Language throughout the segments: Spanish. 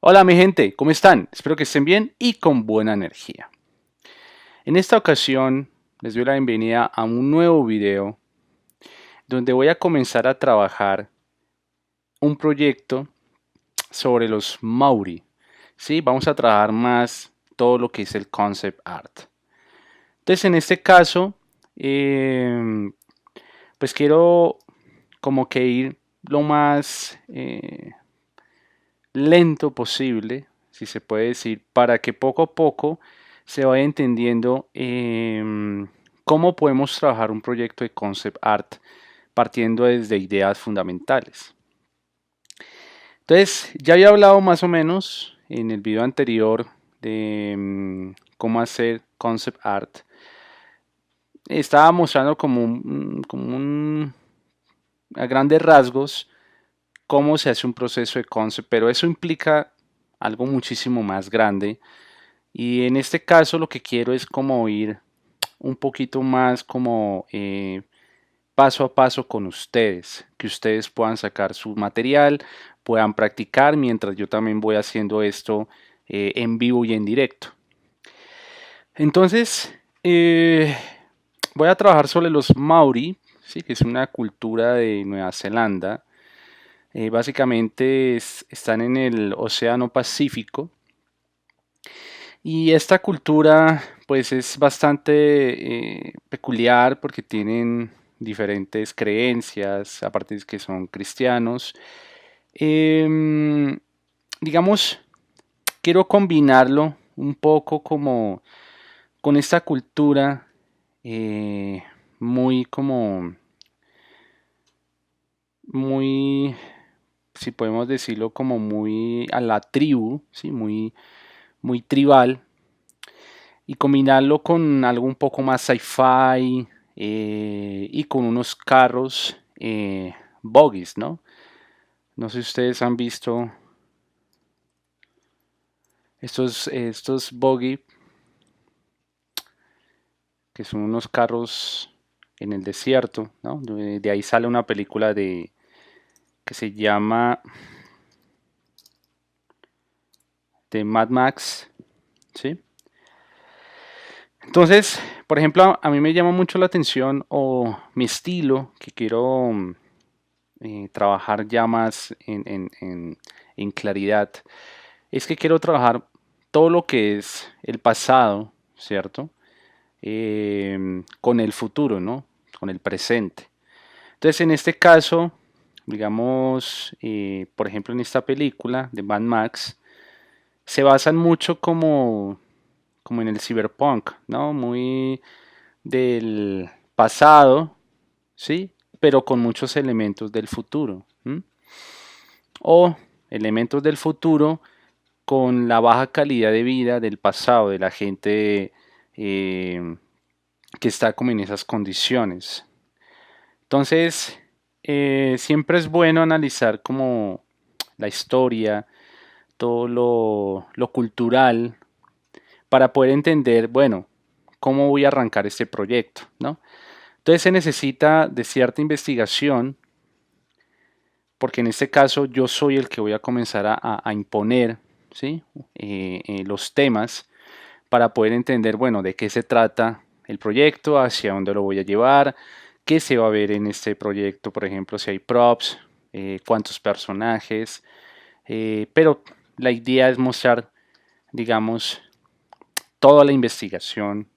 Hola mi gente, ¿cómo están? Espero que estén bien y con buena energía. En esta ocasión les doy la bienvenida a un nuevo video donde voy a comenzar a trabajar un proyecto sobre los Maori. ¿Sí? Vamos a trabajar más todo lo que es el concept art. Entonces en este caso, pues quiero como que ir lo más lento posible, si se puede decir, para que poco a poco se vaya entendiendo cómo podemos trabajar un proyecto de concept art partiendo desde ideas fundamentales. Entonces, ya había hablado más o menos en el video anterior de cómo hacer concept art. Estaba mostrando a grandes rasgos cómo se hace un proceso de concept, pero eso implica algo muchísimo más grande. Y en este caso lo que quiero es como ir un poquito más como paso a paso con ustedes, que ustedes puedan sacar su material, puedan practicar mientras yo también voy haciendo esto en vivo y en directo. Entonces, voy a trabajar sobre los Maori, ¿sí? Que es una cultura de Nueva Zelanda. Básicamente están en el Océano Pacífico. Y esta cultura pues es bastante peculiar porque tienen diferentes creencias, aparte de que son cristianos. Em, digamos, quiero combinarlo un poco como con esta cultura eh, muy como, muy, si podemos decirlo, como muy a la tribu, ¿sí? Muy tribal y combinarlo con algo un poco más sci-fi y con unos carros bogies, ¿no? No sé si ustedes han visto estos buggy, que son unos carros en el desierto, ¿no? De ahí sale una película que se llama de Mad Max, ¿sí? Entonces, por ejemplo, a mí me llama mucho la atención o mi estilo que quiero trabajar ya más en claridad, es que quiero trabajar todo lo que es el pasado, ¿cierto? Con el futuro, ¿no? Con el presente. Entonces, en este caso, digamos, por ejemplo, en esta película de Mad Max, se basan mucho como en el cyberpunk, ¿no? Muy del pasado, ¿sí? Pero con muchos elementos del futuro. ¿M? O elementos del futuro con la baja calidad de vida del pasado, de la gente eh, que está como en esas condiciones. Entonces, siempre es bueno analizar como la historia, todo lo cultural, para poder entender, bueno, cómo voy a arrancar este proyecto, ¿no? Entonces se necesita de cierta investigación porque en este caso yo soy el que voy a comenzar a imponer, ¿sí? Los temas para poder entender, bueno, de qué se trata el proyecto, hacia dónde lo voy a llevar, qué se va a ver en este proyecto, por ejemplo, si hay props, cuántos personajes, pero la idea es mostrar, digamos, toda la investigación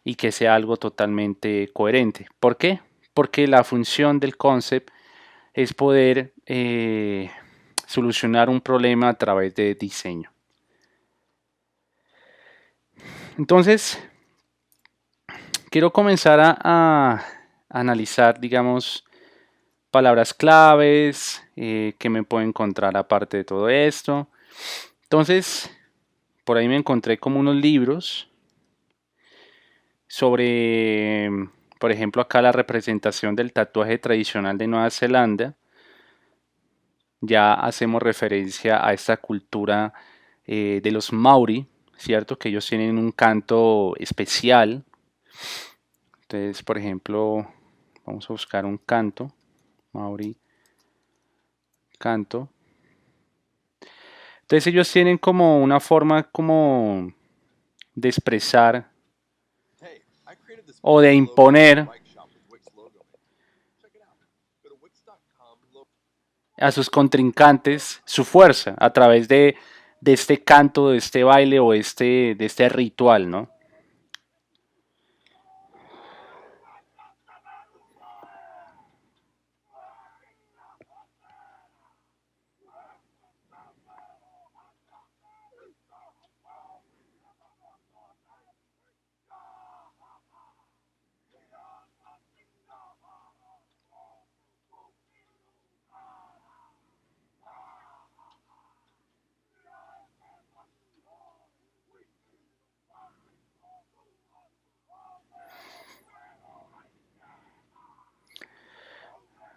y que sea algo totalmente coherente. ¿Por qué? Porque la función del concept es poder solucionar un problema a través de diseño. Entonces, quiero comenzar a analizar, digamos, palabras claves que me puedo encontrar aparte de todo esto. Entonces, por ahí me encontré como unos libros sobre, por ejemplo, acá la representación del tatuaje tradicional de Nueva Zelanda. Ya hacemos referencia a esta cultura de los Maori, ¿cierto? Que ellos tienen un canto especial. Entonces, por ejemplo, vamos a buscar un canto, Maori, canto. Entonces ellos tienen como una forma como de expresar o de imponer a sus contrincantes su fuerza a través de este canto, de este baile o de este ritual, ¿no?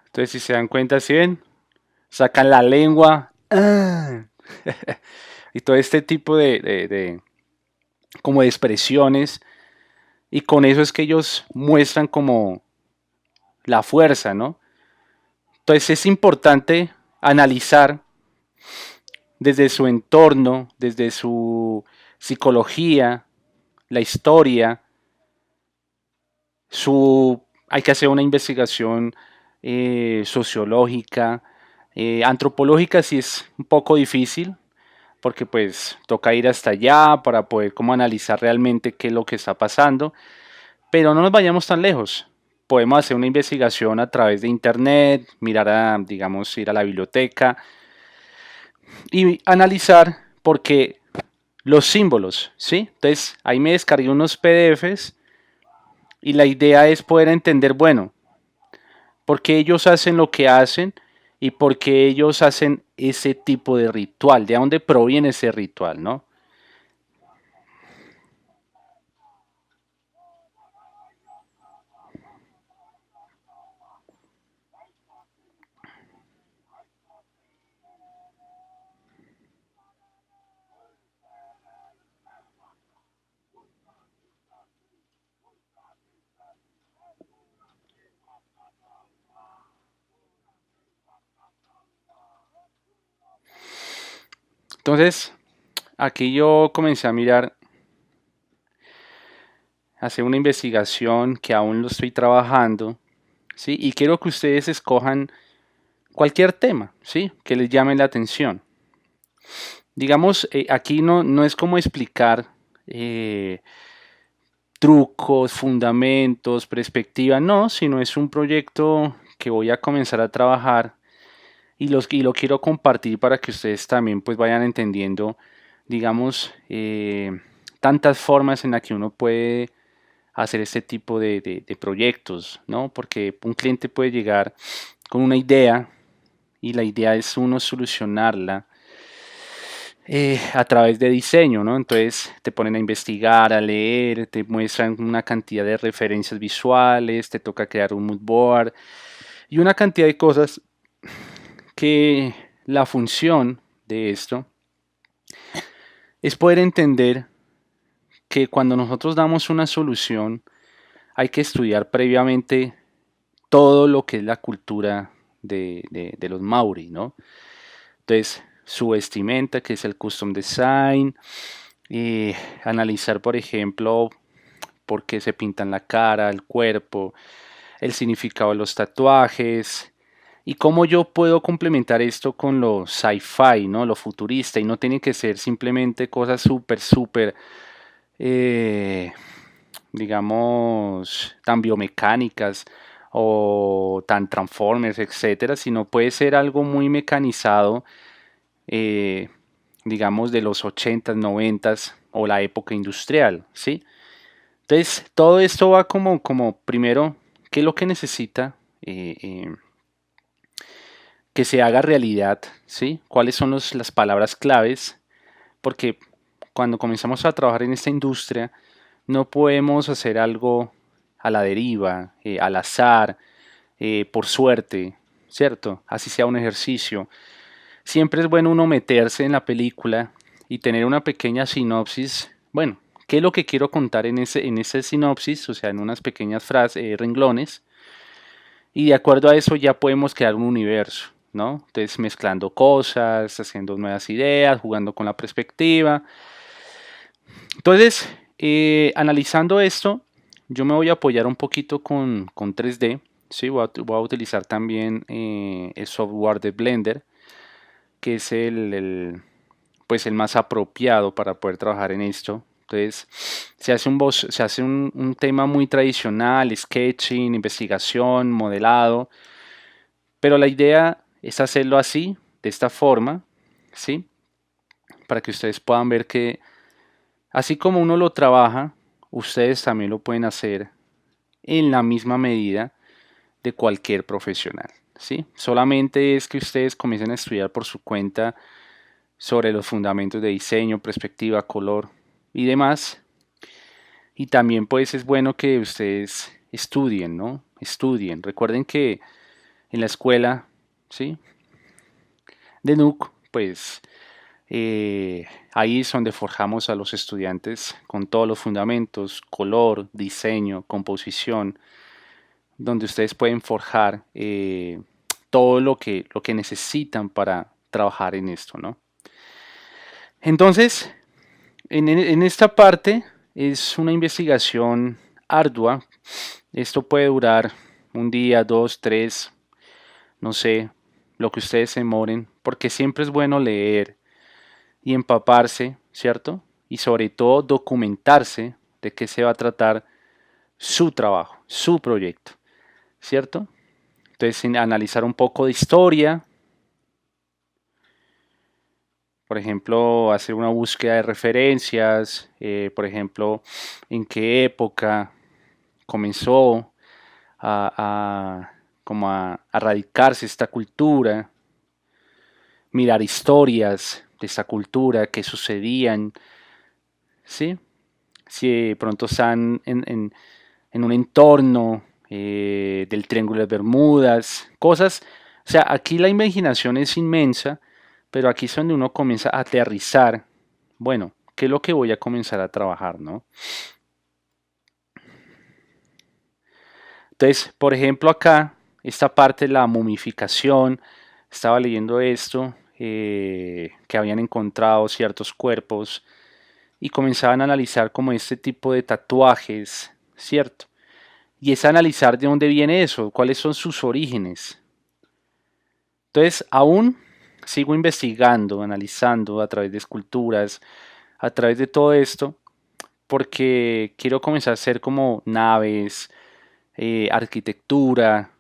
Entonces si se dan cuenta, si ven, sacan la lengua y todo este tipo como de expresiones y con eso es que ellos muestran como la fuerza, ¿no? Entonces es importante analizar desde su entorno, desde su psicología, la historia, hay que hacer una investigación sociológica, antropológica sí es un poco difícil, porque pues toca ir hasta allá para poder como analizar realmente qué es lo que está pasando, pero no nos vayamos tan lejos. Podemos hacer una investigación a través de internet, mirar digamos, ir a la biblioteca y analizar porque los símbolos, ¿sí? Entonces ahí me descargué unos PDFs y la idea es poder entender, bueno, por qué ellos hacen lo que hacen y por qué ellos hacen ese tipo de ritual, de dónde proviene ese ritual, ¿no? Entonces, aquí yo comencé a mirar, a hacer una investigación que aún lo estoy trabajando, ¿sí? Y quiero que ustedes escojan cualquier tema, ¿sí? Que les llame la atención. Digamos, aquí no es como explicar eh, trucos, fundamentos, perspectiva, no, sino es un proyecto que voy a comenzar a trabajar y lo quiero compartir para que ustedes también pues vayan entendiendo, digamos, tantas formas en las que uno puede hacer este tipo de proyectos, ¿no? Porque un cliente puede llegar con una idea y la idea es uno solucionarla a través de diseño, ¿no? Entonces te ponen a investigar, a leer, te muestran una cantidad de referencias visuales, te toca crear un mood board y una cantidad de cosas que la función de esto es poder entender que cuando nosotros damos una solución hay que estudiar previamente todo lo que es la cultura de los Maori, ¿no? Entonces, su vestimenta, que es el custom design, analizar, por ejemplo, por qué se pintan la cara, el cuerpo, el significado de los tatuajes y cómo yo puedo complementar esto con lo sci-fi, ¿no? Lo futurista y no tiene que ser simplemente cosas súper, eh, digamos, tan biomecánicas o tan Transformers, etcétera, sino puede ser algo muy mecanizado, eh, digamos, de los 80s, 90s o la época industrial, ¿sí? Entonces, todo esto va como primero, ¿qué es lo que necesita que se haga realidad? ¿Sí? ¿Cuáles son las palabras claves? Porque cuando comenzamos a trabajar en esta industria, no podemos hacer algo a la deriva, al azar, por suerte, ¿cierto? Así sea un ejercicio. Siempre es bueno uno meterse en la película y tener una pequeña sinopsis. Bueno, ¿qué es lo que quiero contar en ese sinopsis? O sea, en unas pequeñas frases, renglones. Y de acuerdo a eso ya podemos crear un universo. ¿no? Entonces mezclando cosas, haciendo nuevas ideas, jugando con la perspectiva. Entonces, analizando esto, yo me voy a apoyar un poquito con 3D. ¿Sí? Voy a utilizar también el software de Blender, que es pues el más apropiado para poder trabajar en esto. Entonces, se hace un tema muy tradicional, sketching, investigación, modelado, pero la idea es hacerlo así, de esta forma, ¿sí? Para que ustedes puedan ver que así como uno lo trabaja, ustedes también lo pueden hacer en la misma medida de cualquier profesional, ¿sí? Solamente es que ustedes comiencen a estudiar por su cuenta sobre los fundamentos de diseño, perspectiva, color y demás. Y también pues es bueno que ustedes estudien, ¿no? Estudien. Recuerden que en la escuela, ¿sí? De NUC, pues ahí es donde forjamos a los estudiantes con todos los fundamentos, color, diseño, composición, donde ustedes pueden forjar todo lo que necesitan para trabajar en esto, ¿no? Entonces, en esta parte es una investigación ardua. Esto puede durar un día, dos, tres, no sé, lo que ustedes se demoren, porque siempre es bueno leer y empaparse, ¿cierto? Y sobre todo documentarse de qué se va a tratar su trabajo, su proyecto, ¿cierto? Entonces, analizar un poco de historia, por ejemplo, hacer una búsqueda de referencias, por ejemplo, en qué época comenzó a, como a radicarse esta cultura, mirar historias de esta cultura, qué sucedían, ¿sí? Si de pronto están en un entorno del Triángulo de Bermudas, cosas, o sea, aquí la imaginación es inmensa, pero aquí es donde uno comienza a aterrizar, bueno, ¿qué es lo que voy a comenzar a trabajar, no? Entonces, por ejemplo, acá, esta parte de la momificación, estaba leyendo esto, que habían encontrado ciertos cuerpos y comenzaban a analizar como este tipo de tatuajes, ¿cierto? Y es analizar de dónde viene eso, cuáles son sus orígenes. Entonces, aún sigo investigando, analizando a través de esculturas, a través de todo esto, porque quiero comenzar a hacer como naves, arquitectura.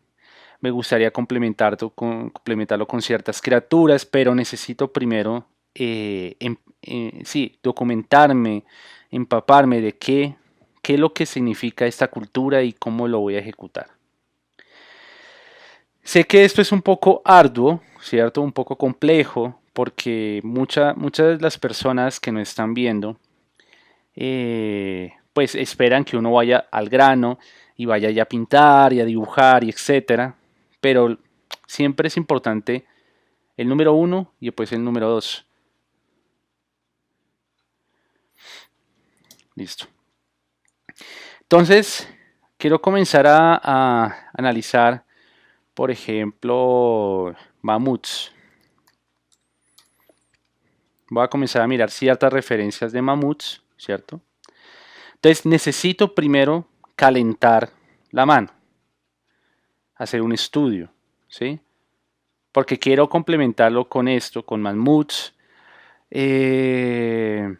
Me gustaría complementarlo con ciertas criaturas, pero necesito primero sí, documentarme, empaparme de qué es lo que significa esta cultura y cómo lo voy a ejecutar. Sé que esto es un poco arduo, ¿cierto? Un poco complejo, porque muchas de las personas que nos están viendo, pues esperan que uno vaya al grano y vaya ya a pintar y a dibujar y etcétera. Pero siempre es importante el número uno y después el número dos. Listo. Entonces, quiero comenzar a analizar, por ejemplo, mamuts. Voy a comenzar a mirar ciertas referencias de mamuts, ¿cierto? Entonces necesito primero calentar la mano, hacer un estudio, ¿sí? Porque quiero complementarlo con esto, con mamuts, eh,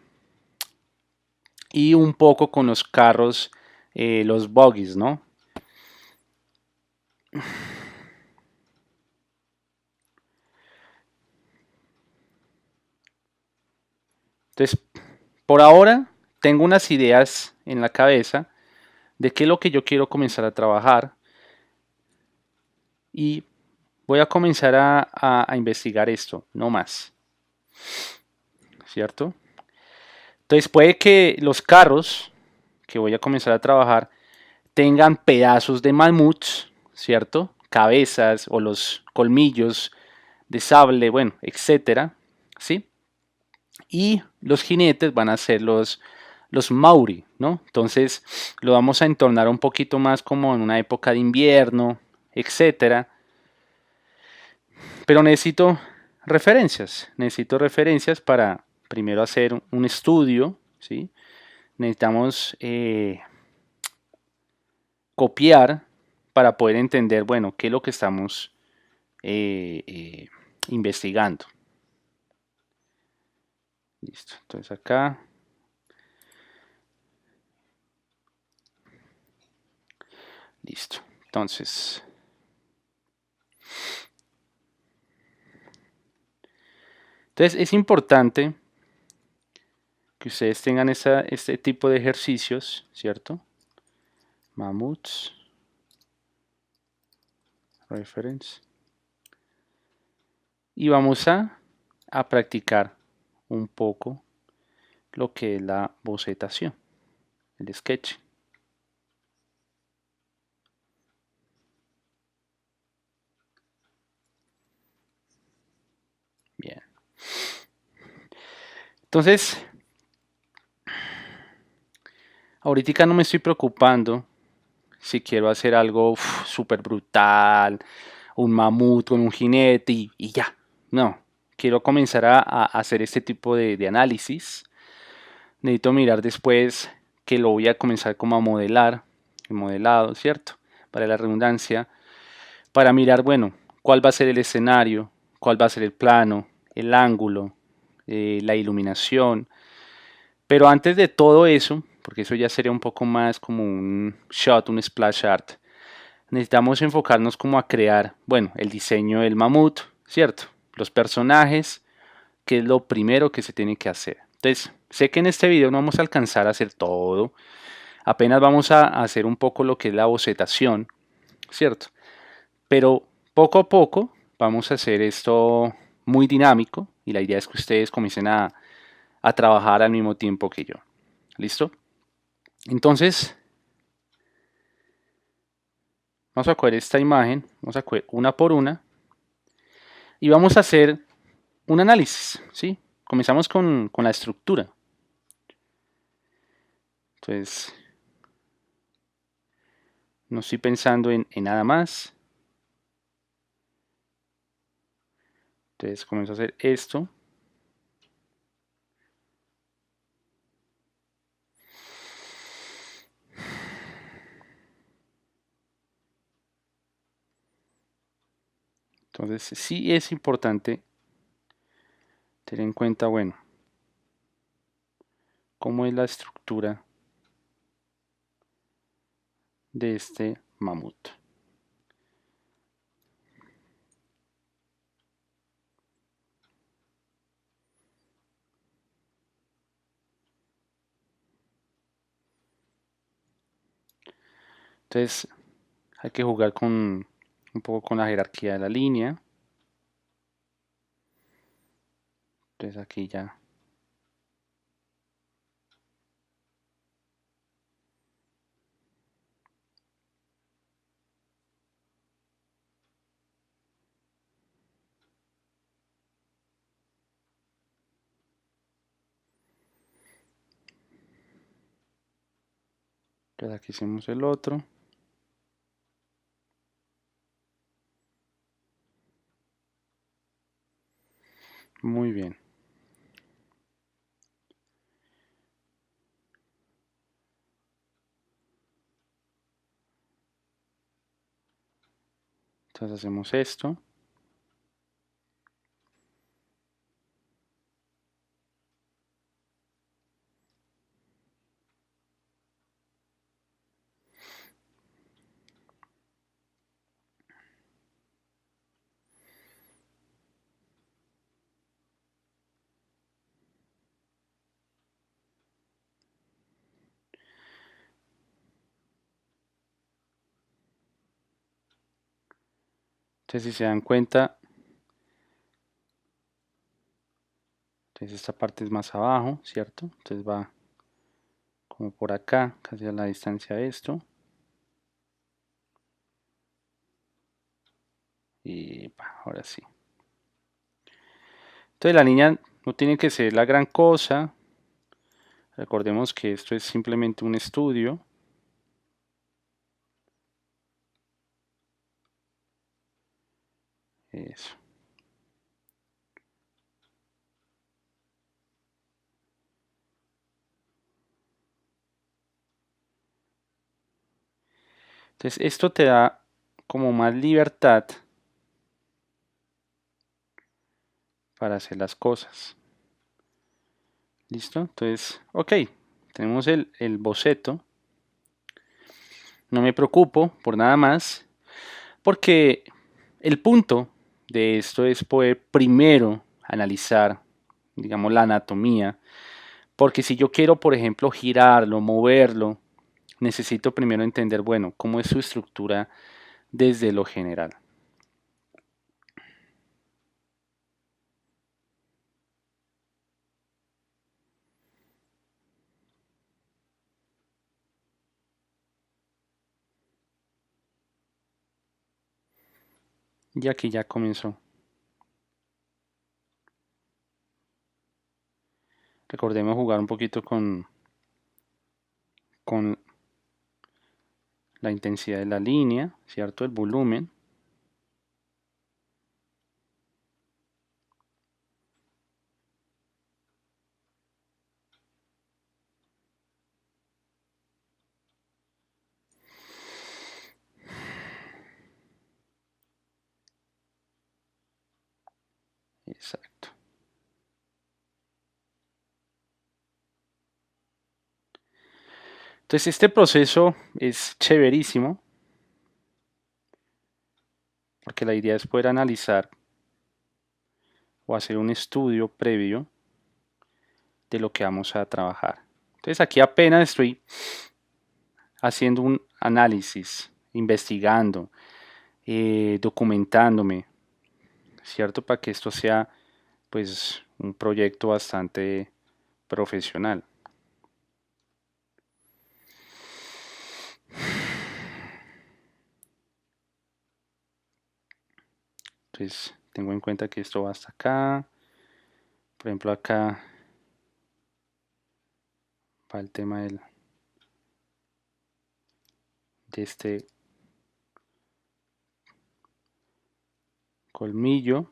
y un poco con los carros, los buggies, ¿no? Entonces, por ahora tengo unas ideas en la cabeza de qué es lo que yo quiero comenzar a trabajar y voy a comenzar a investigar esto, no más, ¿cierto? Entonces puede que los carros que voy a comenzar a trabajar tengan pedazos de mamuts, ¿cierto? Cabezas o los colmillos de sable, bueno, etcétera, ¿sí? Y los jinetes van a ser los Maori, ¿no? Entonces lo vamos a entornar un poquito más como en una época de invierno, etcétera. Pero necesito referencias para primero hacer un estudio, ¿sí? Necesitamos copiar para poder entender, bueno, qué es lo que estamos investigando. Listo, entonces acá, listo. Entonces es importante que ustedes tengan este tipo de ejercicios, ¿cierto? Mamuts, reference. Y vamos a practicar un poco lo que es la bocetación, el sketch. Bien. Entonces, ahorita no me estoy preocupando si quiero hacer algo súper brutal, un mamut con un jinete y ya. No, quiero comenzar a hacer este tipo de análisis. Necesito mirar después que lo voy a comenzar como a modelar, el modelado, ¿cierto? Para la redundancia, para mirar, bueno, cuál va a ser el escenario, cuál va a ser el plano, el ángulo, la iluminación. Pero antes de todo eso, porque eso ya sería un poco más como un shot, un splash art, necesitamos enfocarnos como a crear, bueno, el diseño del mamut, ¿cierto? Los personajes, que es lo primero que se tiene que hacer. Entonces, sé que en este video no vamos a alcanzar a hacer todo, apenas vamos a hacer un poco lo que es la bocetación, ¿cierto? Pero poco a poco vamos a hacer esto muy dinámico y la idea es que ustedes comiencen a trabajar al mismo tiempo que yo. ¿Listo? Entonces, vamos a coger esta imagen, vamos a coger una por una y vamos a hacer un análisis, ¿sí? Comenzamos con la estructura. Entonces, no estoy pensando en nada más. Entonces, comienzo a hacer esto. Entonces, sí es importante tener en cuenta, bueno, cómo es la estructura de este mamut. Entonces, hay que jugar con un poco con la jerarquía de la línea. Entonces, aquí ya. Entonces, aquí hicimos el otro. Muy bien. Entonces, hacemos esto. Entonces, si se dan cuenta, entonces esta parte es más abajo, ¿cierto? Entonces va como por acá, casi a la distancia de esto. Y ahora sí. Entonces la línea no tiene que ser la gran cosa. Recordemos que esto es simplemente un estudio. Eso. Entonces esto te da como más libertad para hacer las cosas. ¿Listo? Entonces, ok, tenemos el boceto. No me preocupo por nada más, porque el punto de esto es poder primero analizar, digamos, la anatomía, porque si yo quiero, por ejemplo, girarlo, moverlo, necesito primero entender, bueno, cómo es su estructura desde lo general. Y aquí ya comenzó. Recordemos jugar un poquito con la intensidad de la línea, ¿cierto? El volumen. Exacto. Entonces este proceso es chéverísimo porque la idea es poder analizar o hacer un estudio previo de lo que vamos a trabajar. Entonces aquí apenas estoy haciendo un análisis, investigando, documentándome, ¿cierto? Para que esto sea pues un proyecto bastante profesional. Entonces tengo en cuenta que esto va hasta acá. Por ejemplo acá va el tema de este colmillo.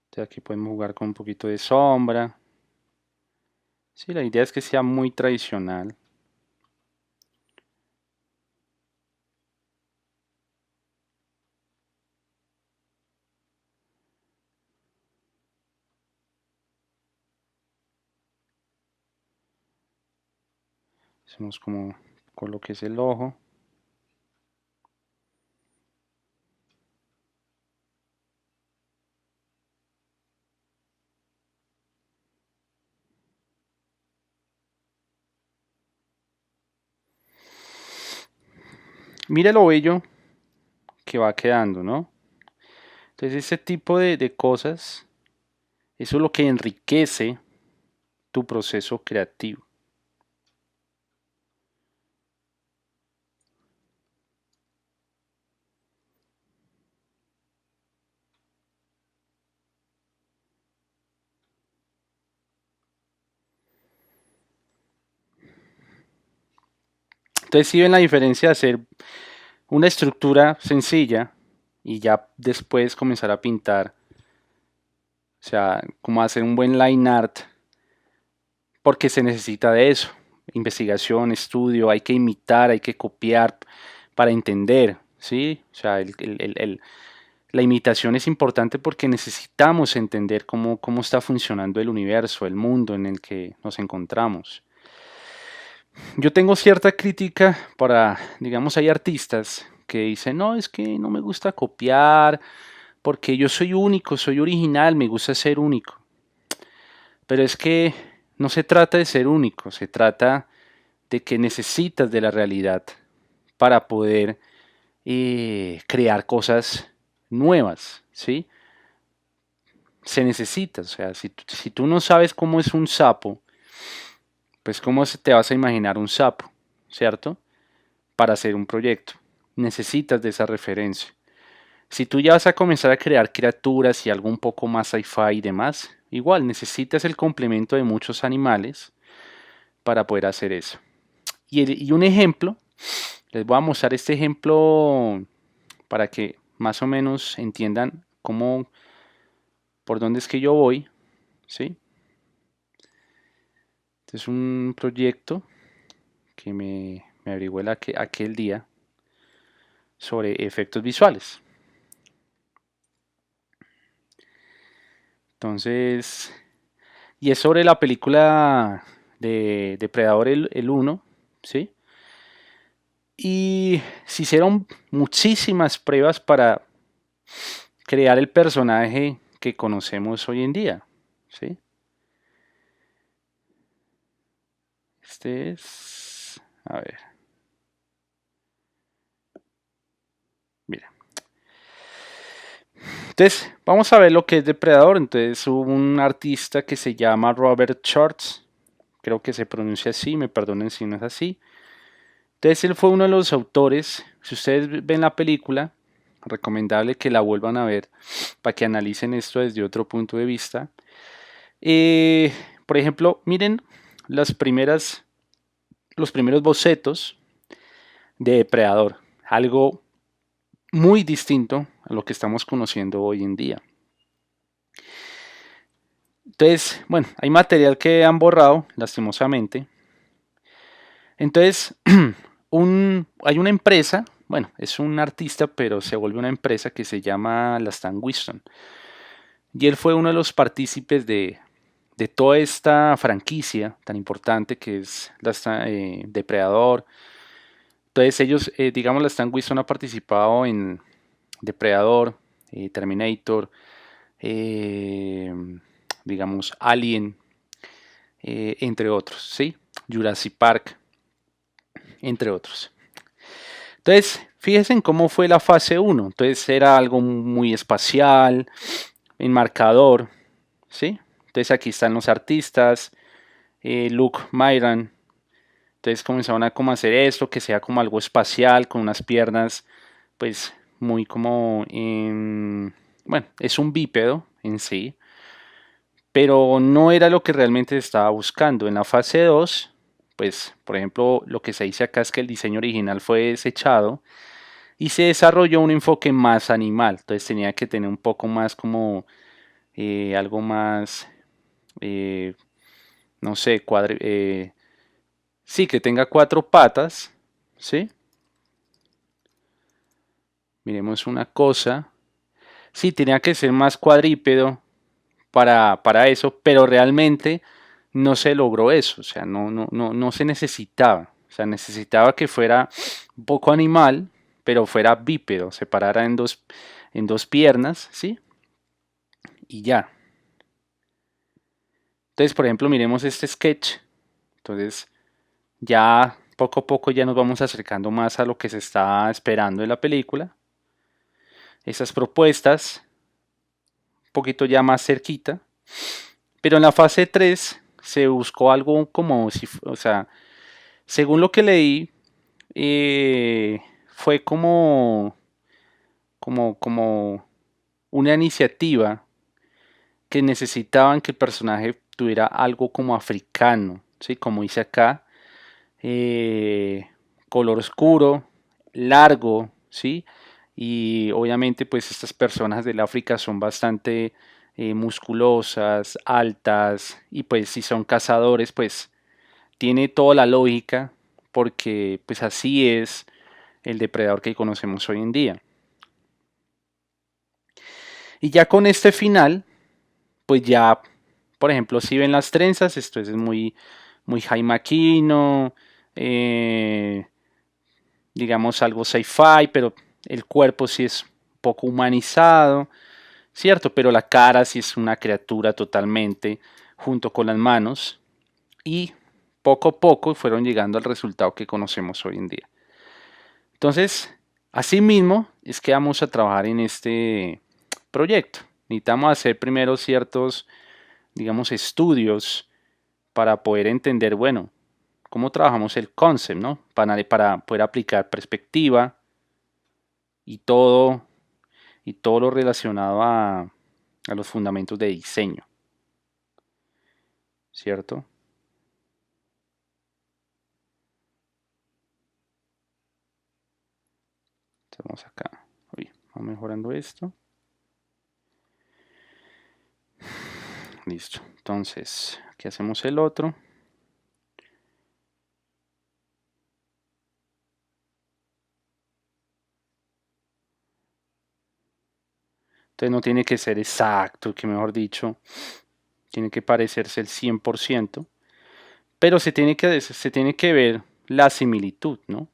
Entonces aquí podemos jugar con un poquito de sombra. Sí, la idea es que sea muy tradicional. Hacemos como con lo que es el ojo. Mire lo bello que va quedando, ¿no? Entonces este tipo de cosas, eso es lo que enriquece tu proceso creativo. Entonces si ven la diferencia de hacer una estructura sencilla y ya después comenzar a pintar, o sea, como hacer un buen line art, porque se necesita de eso, investigación, estudio, hay que imitar, hay que copiar para entender, ¿sí? O sea, la imitación es importante porque necesitamos entender cómo está funcionando el universo, el mundo en el que nos encontramos. Yo tengo cierta crítica para, digamos, hay artistas que dicen, no, es que no me gusta copiar, porque yo soy único, soy original, me gusta ser único. Pero es que no se trata de ser único, se trata de que necesitas de la realidad para poder crear cosas nuevas, ¿sí? Se necesita, o sea, si tú no sabes cómo es un sapo, pues cómo te vas a imaginar un sapo, ¿cierto? Para hacer un proyecto. Necesitas de esa referencia. Si tú ya vas a comenzar a crear criaturas y algo un poco más sci-fi y demás, igual necesitas el complemento de muchos animales para poder hacer eso. Y un ejemplo, les voy a mostrar este ejemplo para que más o menos entiendan por dónde es que yo voy, ¿sí? Este es un proyecto que me averigué aquel día sobre efectos visuales. Entonces, y es sobre la película de Depredador el 1, ¿sí? Y se hicieron muchísimas pruebas para crear el personaje que conocemos hoy en día, ¿sí? Este es, a ver, mira. Entonces, vamos a ver lo que es Depredador. Entonces, hubo un artista que se llama Robert Schwartz, creo que se pronuncia así, me perdonen si no es así. Entonces, él fue uno de los autores. Si ustedes ven la película, recomendable que la vuelvan a ver para que analicen esto desde otro punto de vista. Eh, por ejemplo, miren los primeros bocetos de Depredador, algo muy distinto a lo que estamos conociendo hoy en día. Entonces, bueno, hay material que han borrado, lastimosamente. Entonces, hay una empresa, bueno, es un artista, pero se vuelve una empresa que se llama La Stan Winston. Y él fue uno de los partícipes de toda esta franquicia tan importante que es Depredador. Entonces ellos, digamos, la Stan Winston ha participado en Depredador, Terminator, eh, digamos, Alien, entre otros, ¿sí? Jurassic Park, entre otros. Entonces, fíjense en cómo fue la fase uno. Entonces era algo muy espacial, enmarcador, ¿sí? Entonces aquí están los artistas, Luke Myran. Entonces comenzaron a como hacer esto, que sea como algo espacial, con unas piernas, pues muy como, bueno, es un bípedo en sí, pero no era lo que realmente estaba buscando. En la fase 2 pues, por ejemplo, lo que se dice acá es que el diseño original fue desechado y se desarrolló un enfoque más animal. Entonces tenía que tener un poco más como algo más, eh, no sé, sí, que tenga cuatro patas, ¿sí? Miremos una cosa. Sí, tenía que ser más cuadrípedo para eso, pero realmente no se logró eso. O sea, no se necesitaba. O sea, necesitaba que fuera un poco animal, pero fuera bípedo, se parara en dos piernas, ¿sí? Y ya. Entonces, por ejemplo, miremos este sketch. Entonces, ya poco a poco ya nos vamos acercando más a lo que se está esperando en la película. Esas propuestas, un poquito ya más cerquita. Pero en la fase 3 se buscó algo como si, o sea, según lo que leí, fue como una iniciativa que necesitaban que el personaje tuviera algo como africano, ¿sí? Como dice acá, eh, color oscuro, largo, ¿sí? Y obviamente pues estas personas del África son bastante musculosas, altas y pues si son cazadores pues tiene toda la lógica porque pues así es el depredador que conocemos hoy en día. Y ya con este final pues ya por ejemplo si ven las trenzas esto es muy Jaime Aquino, eh, digamos algo sci-fi, pero el cuerpo sí es un poco humanizado, ¿cierto? Pero la cara sí es una criatura totalmente, junto con las manos, y poco a poco fueron llegando al resultado que conocemos hoy en día. Entonces, asimismo, es que vamos a trabajar en este proyecto. Necesitamos hacer primero ciertos, digamos, estudios para poder entender, bueno, cómo trabajamos el concept, ¿no? Para poder aplicar perspectiva, y y todo lo relacionado a los fundamentos de diseño, ¿cierto? Entonces vamos acá, uy, vamos mejorando esto, listo. Entonces, aquí hacemos el otro. Entonces no tiene que ser exacto, que mejor dicho, tiene que parecerse el 100%, pero se tiene que ver la similitud, ¿no?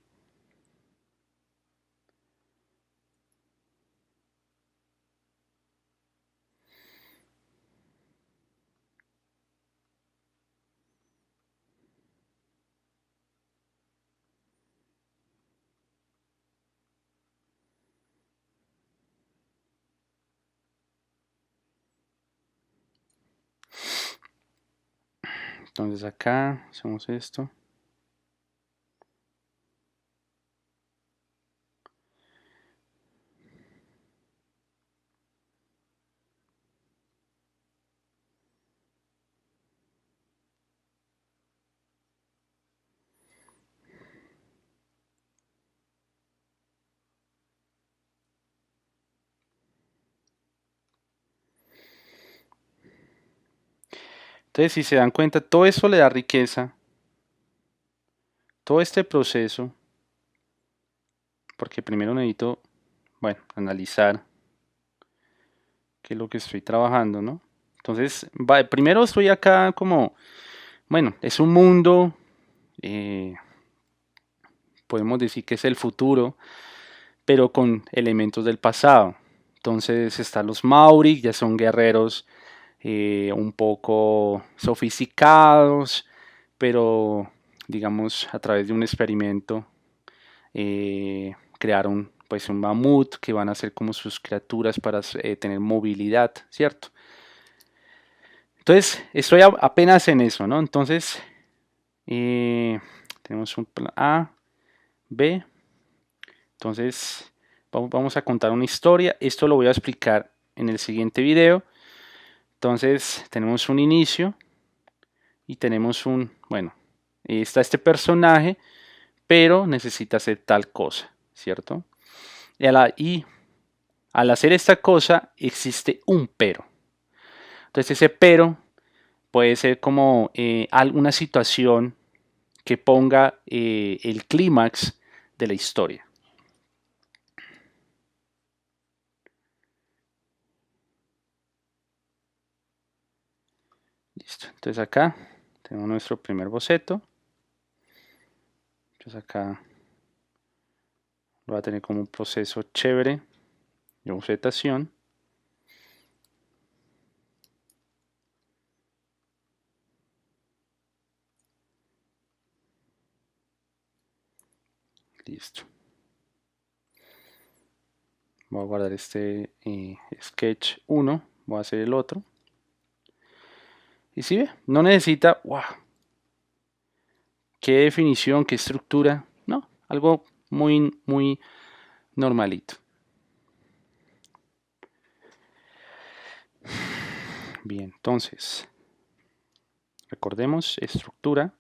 Entonces acá hacemos esto. Entonces, si se dan cuenta, todo eso le da riqueza, todo este proceso, porque primero necesito, bueno, analizar qué es lo que estoy trabajando, ¿no? Entonces, primero estoy acá como, bueno, es un mundo, eh, podemos decir que es el futuro, pero con elementos del pasado. Entonces están los Maori, ya son guerreros un poco sofisticados, pero digamos a través de un experimento crearon pues un mamut que van a ser como sus criaturas para tener movilidad, ¿cierto? Entonces estoy apenas en eso, ¿no? Entonces tenemos un plan A, B, entonces vamos a contar una historia, esto lo voy a explicar en el siguiente video. Entonces tenemos un inicio y tenemos un, bueno, está este personaje, pero necesita hacer tal cosa, ¿cierto? Y al hacer esta cosa existe un pero. Entonces ese pero puede ser como alguna situación que ponga el clímax de la historia. Listo. Entonces acá tenemos nuestro primer boceto. Entonces acá va a tener como un proceso chévere de bocetación. Listo. Voy a guardar este sketch 1. Voy a hacer el otro. Y si ve, no necesita, wow, qué definición, qué estructura. No, algo muy, muy normalito. Bien, entonces, recordemos, estructura.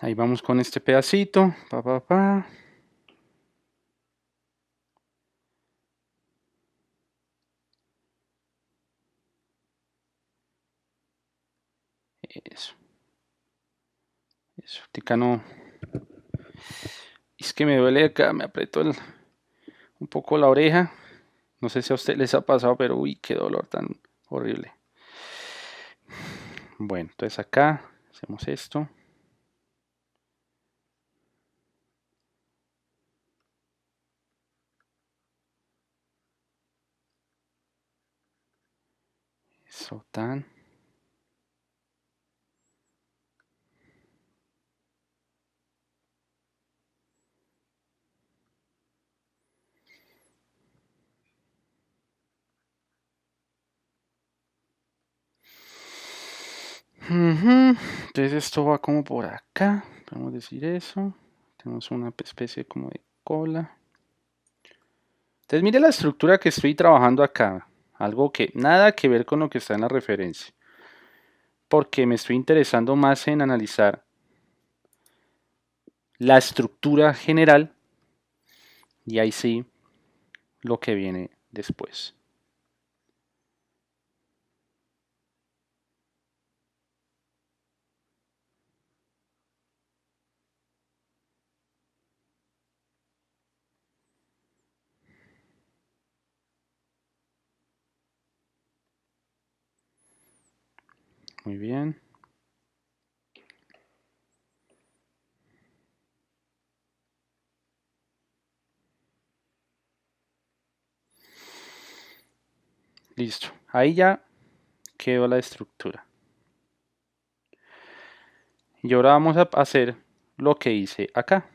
Ahí vamos con este pedacito. Pa, pa, pa. Eso. Eso. Tica no. Es que me duele acá, me aprieto un poco la oreja. No sé si a ustedes les ha pasado, pero uy, qué dolor tan horrible. Bueno, entonces acá hacemos esto. Eso tan. Entonces esto va como por acá, podemos decir eso. Tenemos una especie como de cola. Entonces mire la estructura que estoy trabajando acá. Algo que nada que ver con lo que está en la referencia. Porque me estoy interesando más en analizar la estructura general y ahí sí lo que viene después. Muy bien. Listo. Ahí ya quedó la estructura. Y ahora vamos a hacer lo que hice acá.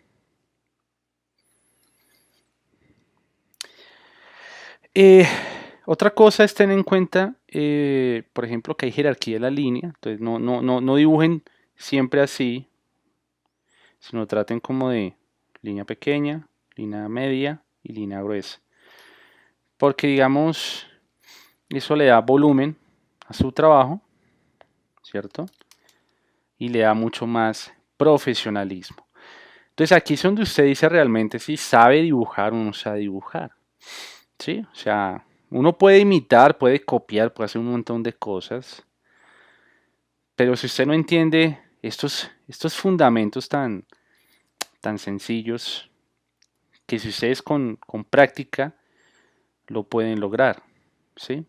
Eh, Otra cosa es tener en cuenta, por ejemplo, que hay jerarquía de la línea. Entonces no dibujen siempre así, sino traten como de línea pequeña, línea media y línea gruesa. Porque digamos, eso le da volumen a su trabajo, ¿cierto? Y le da mucho más profesionalismo. Entonces aquí es donde usted dice realmente si sabe dibujar o no sabe dibujar. ¿Sí? O sea, uno puede imitar, puede copiar, puede hacer un montón de cosas, pero si usted no entiende estos fundamentos tan sencillos, que si ustedes con práctica lo pueden lograr, ¿sí?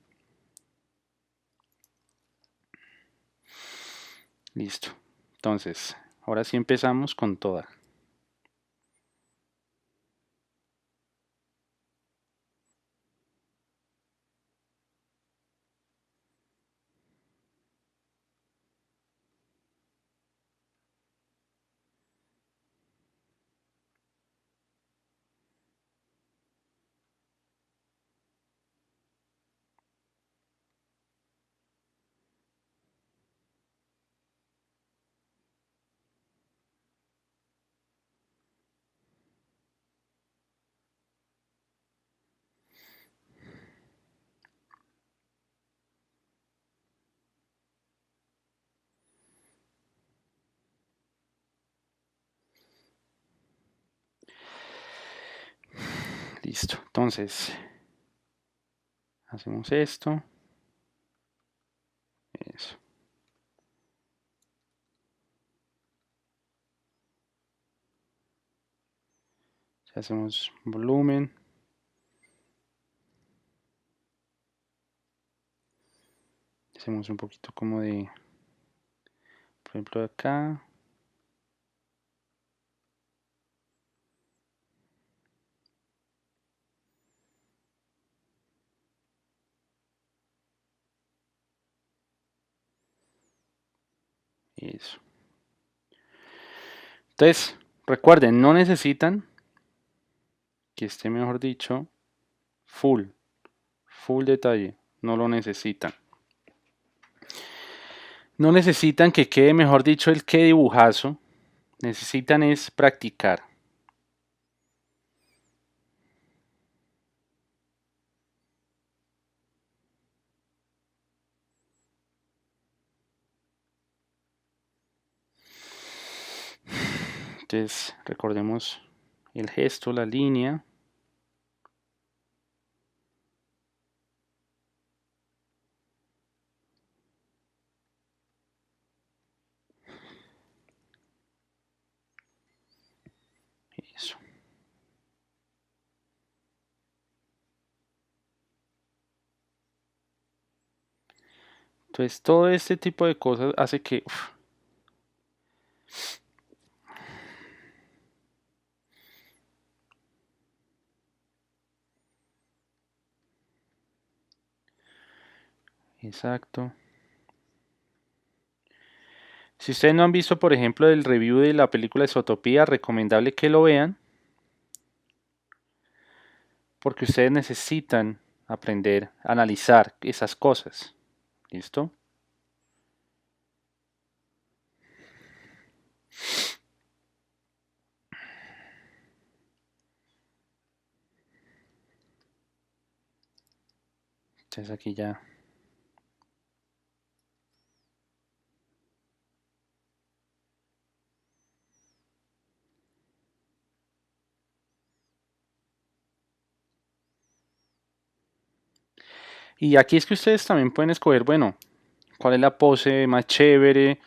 Listo. Entonces, ahora sí empezamos con toda. Listo. Entonces, hacemos esto. Eso. Hacemos volumen. Hacemos un poquito como de, por ejemplo, acá. Eso. Entonces, recuerden, no necesitan que esté, mejor dicho, full detalle. No lo necesitan. No necesitan que quede, mejor dicho, el que dibujazo. Necesitan es practicar. Entonces, recordemos el gesto, la línea. Eso. Entonces, todo este tipo de cosas hace que... Exacto. Si ustedes no han visto, por ejemplo, el review de la película Zootopia, recomendable que lo vean, porque ustedes necesitan aprender a analizar esas cosas. ¿Listo? Entonces aquí ya. Y aquí es que ustedes también pueden escoger, bueno, cuál es la pose más chévere.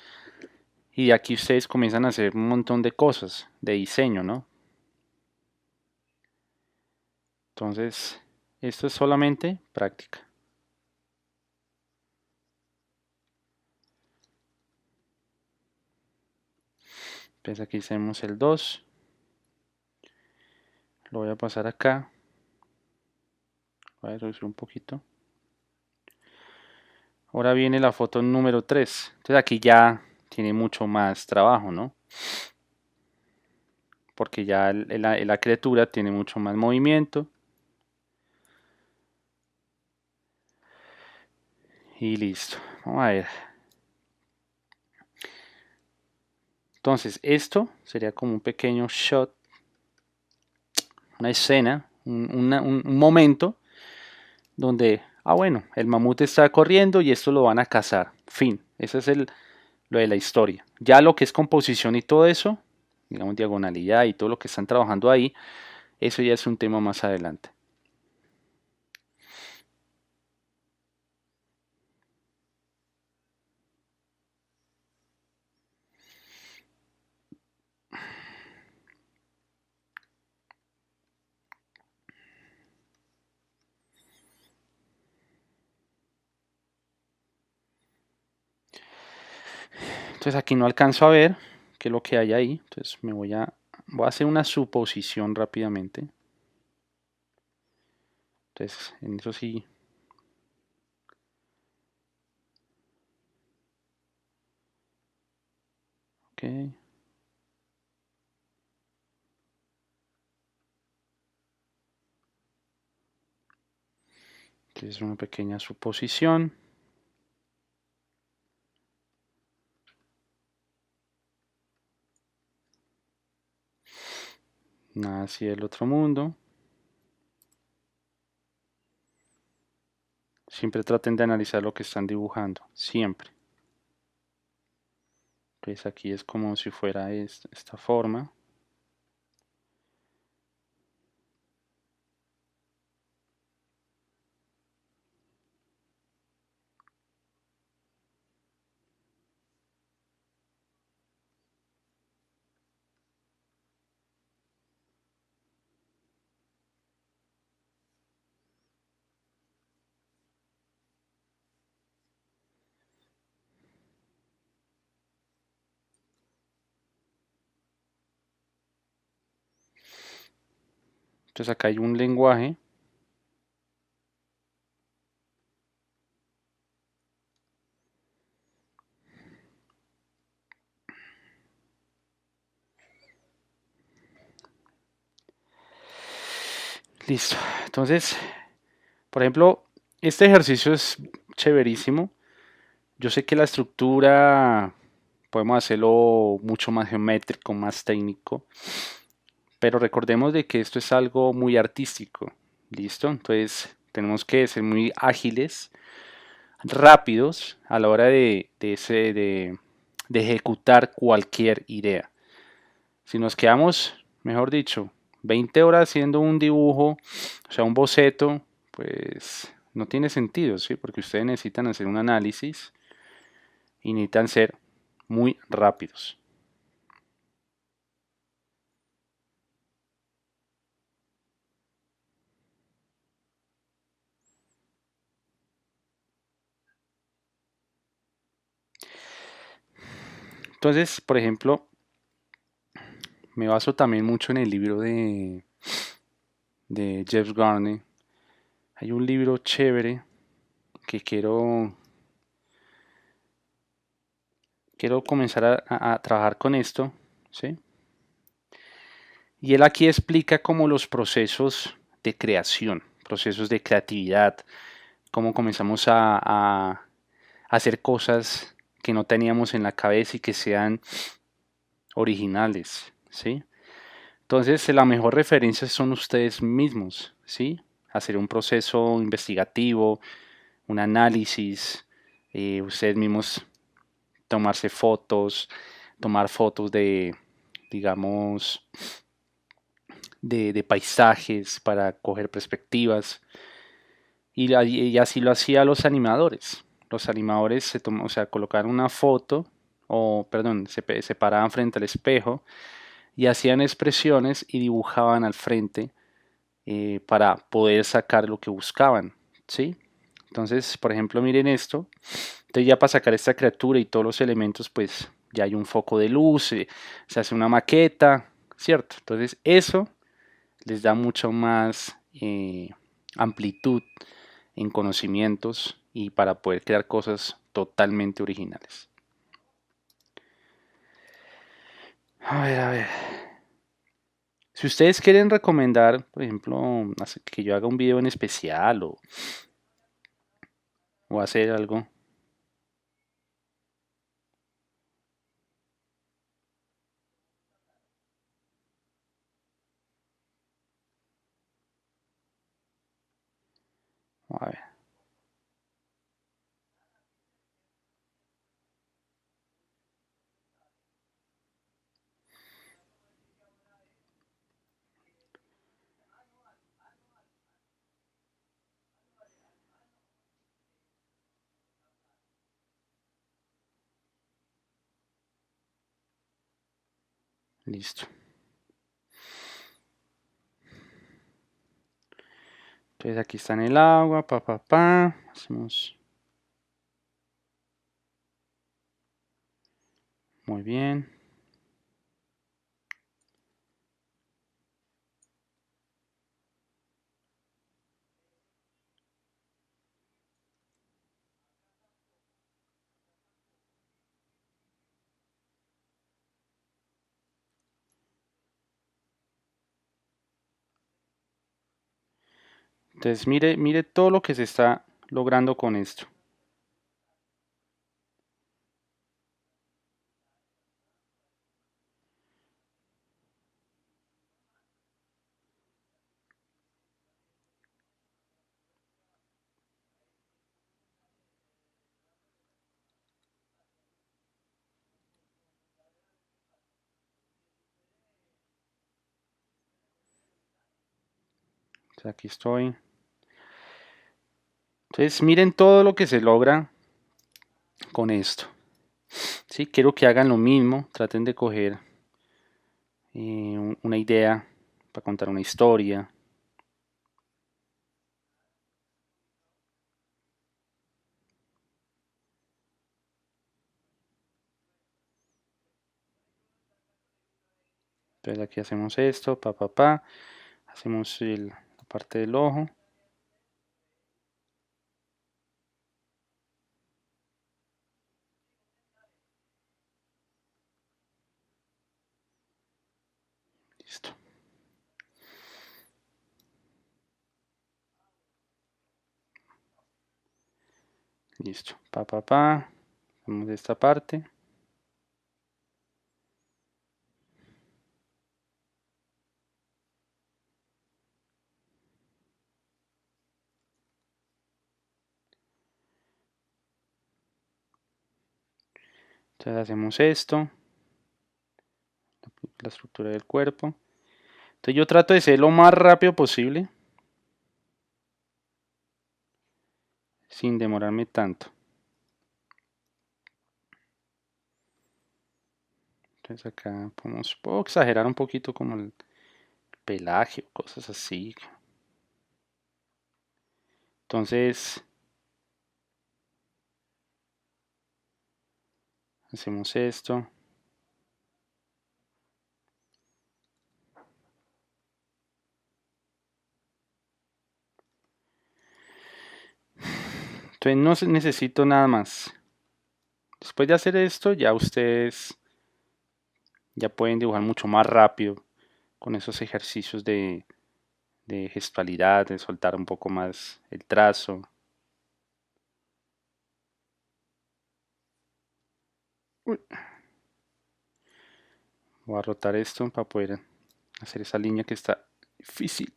Y aquí ustedes comienzan a hacer un montón de cosas de diseño, ¿no? Entonces, esto es solamente práctica. Entonces aquí hacemos el 2. Lo voy a pasar acá. Voy a reducir un poquito. Ahora viene la foto número 3. Entonces aquí ya tiene mucho más trabajo, ¿no? Porque ya la criatura tiene mucho más movimiento. Y listo. Vamos a ver. Entonces esto sería como un pequeño shot, una escena, un momento donde, bueno, el mamut está corriendo y esto lo van a cazar. Fin. Ese es lo de la historia. Ya lo que es composición y todo eso, digamos diagonalidad y todo lo que están trabajando ahí, eso ya es un tema más adelante. Entonces aquí no alcanzo a ver qué es lo que hay ahí. Entonces voy a hacer una suposición rápidamente. Entonces en eso sí. Ok. Entonces una pequeña suposición. Nada así del otro mundo. Siempre traten de analizar lo que están dibujando. Siempre. Pues aquí es como si fuera esta forma. Entonces acá hay un lenguaje. Listo. Entonces, por ejemplo, este ejercicio es chéverísimo. Yo sé que la estructura podemos hacerlo mucho más geométrico, más técnico, pero recordemos de que esto es algo muy artístico. ¿Listo? Entonces, tenemos que ser muy ágiles, rápidos a la hora de ejecutar cualquier idea. Si nos quedamos, mejor dicho, 20 horas haciendo un dibujo, o sea, un boceto, pues no tiene sentido, ¿sí? Porque ustedes necesitan hacer un análisis y necesitan ser muy rápidos. Entonces, por ejemplo, me baso también mucho en el libro de Jeff Garner. Hay un libro chévere que quiero comenzar a trabajar con esto, ¿sí? Y él aquí explica como los procesos de creación, procesos de creatividad, cómo comenzamos a hacer cosas que no teníamos en la cabeza y que sean originales, ¿sí? Entonces, la mejor referencia son ustedes mismos, ¿sí? Hacer un proceso investigativo, un análisis, ustedes mismos tomarse fotos, tomar fotos de, digamos, de paisajes para coger perspectivas. Y así lo hacían los animadores. Los animadores o sea, colocaron una foto, o perdón, se paraban frente al espejo y hacían expresiones y dibujaban al frente para poder sacar lo que buscaban, ¿sí? Entonces, por ejemplo, miren esto. Entonces ya para sacar esta criatura y todos los elementos, pues ya hay un foco de luz, se hace una maqueta, ¿cierto? Entonces eso les da mucho más amplitud en conocimientos y para poder crear cosas totalmente originales. A ver. Si ustedes quieren recomendar, por ejemplo, que yo haga un video en especial o hacer algo, a ver, listo. Entonces aquí está en el agua, hacemos muy bien. Entonces mire todo lo que se está logrando con esto. Entonces aquí estoy. Entonces miren todo lo que se logra con esto. Sí, quiero que hagan lo mismo, traten de coger una idea para contar una historia. Entonces aquí hacemos esto, hacemos la parte del ojo. Listo, listo, hacemos esta parte. Entonces hacemos esto, la estructura del cuerpo. Entonces yo trato de ser lo más rápido posible, sin demorarme tanto. Entonces acá puedo exagerar un poquito como el pelaje o cosas así. Entonces hacemos esto. Entonces no necesito nada más. Después de hacer esto, ya ustedes ya pueden dibujar mucho más rápido con esos ejercicios de gestualidad, de soltar un poco más el trazo. Uy, Voy a rotar esto para poder hacer esa línea que está difícil.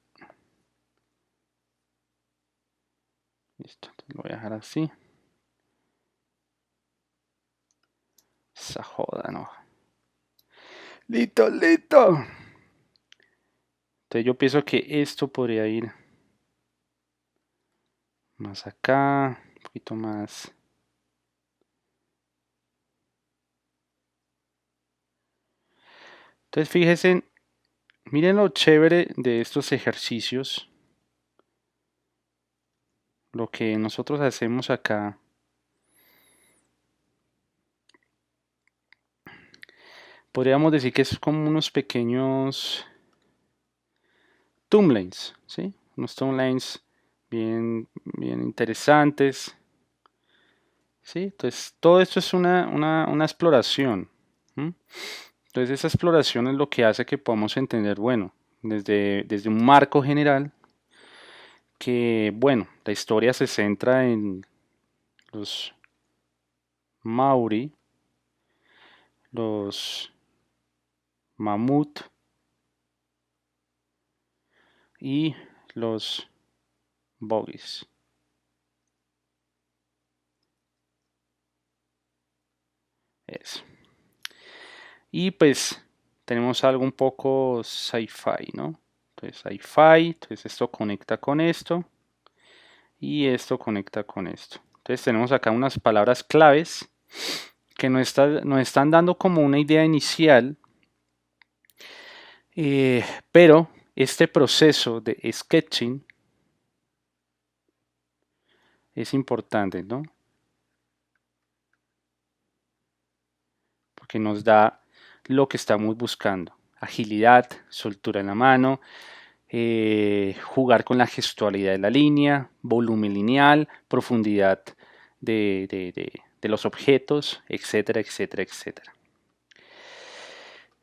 Listo, entonces lo voy a dejar así. Esa joda, no. Listo, listo. Entonces yo pienso que esto podría ir más acá, un poquito más. Entonces fíjense, miren lo chévere de estos ejercicios. Lo que nosotros hacemos acá. Podríamos decir que es como unos pequeños thumbnails, ¿sí? Unos thumbnails bien interesantes. ¿Sí? Entonces, todo esto es una exploración. ¿M? Entonces, esa exploración es lo que hace que podamos entender, bueno, desde un marco general, que, bueno, la historia se centra en los Maori, los Mamut y los Bogies. Eso. Y pues tenemos algo un poco sci-fi, ¿no? Entonces sci-fi, entonces esto conecta con esto y esto conecta con esto. Entonces tenemos acá unas palabras claves que nos están dando como una idea inicial, pero este proceso de sketching es importante, ¿no? Porque nos da lo que estamos buscando. Agilidad, soltura en la mano, jugar con la gestualidad de la línea, volumen lineal, profundidad de los objetos, etcétera, etcétera, etcétera.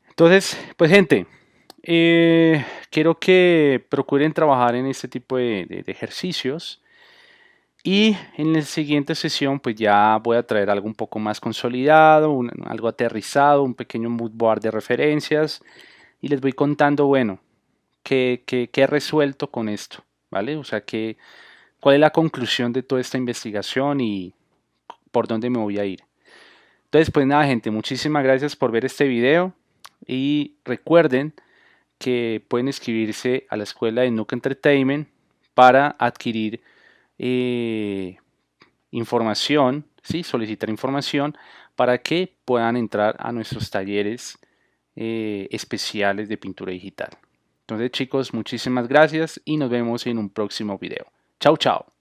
Entonces, pues gente, quiero que procuren trabajar en este tipo de ejercicios y en la siguiente sesión pues ya voy a traer algo un poco más consolidado, algo aterrizado, un pequeño mood board de referencias y les voy contando, bueno, qué he resuelto con esto, ¿vale? O sea, cuál es la conclusión de toda esta investigación y por dónde me voy a ir. Entonces, pues nada, gente, muchísimas gracias por ver este video y recuerden que pueden inscribirse a la escuela de Nook Entertainment para adquirir información, ¿sí? Solicitar información para que puedan entrar a nuestros talleres especiales de pintura digital. Entonces chicos, muchísimas gracias y nos vemos en un próximo video. Chao, chao.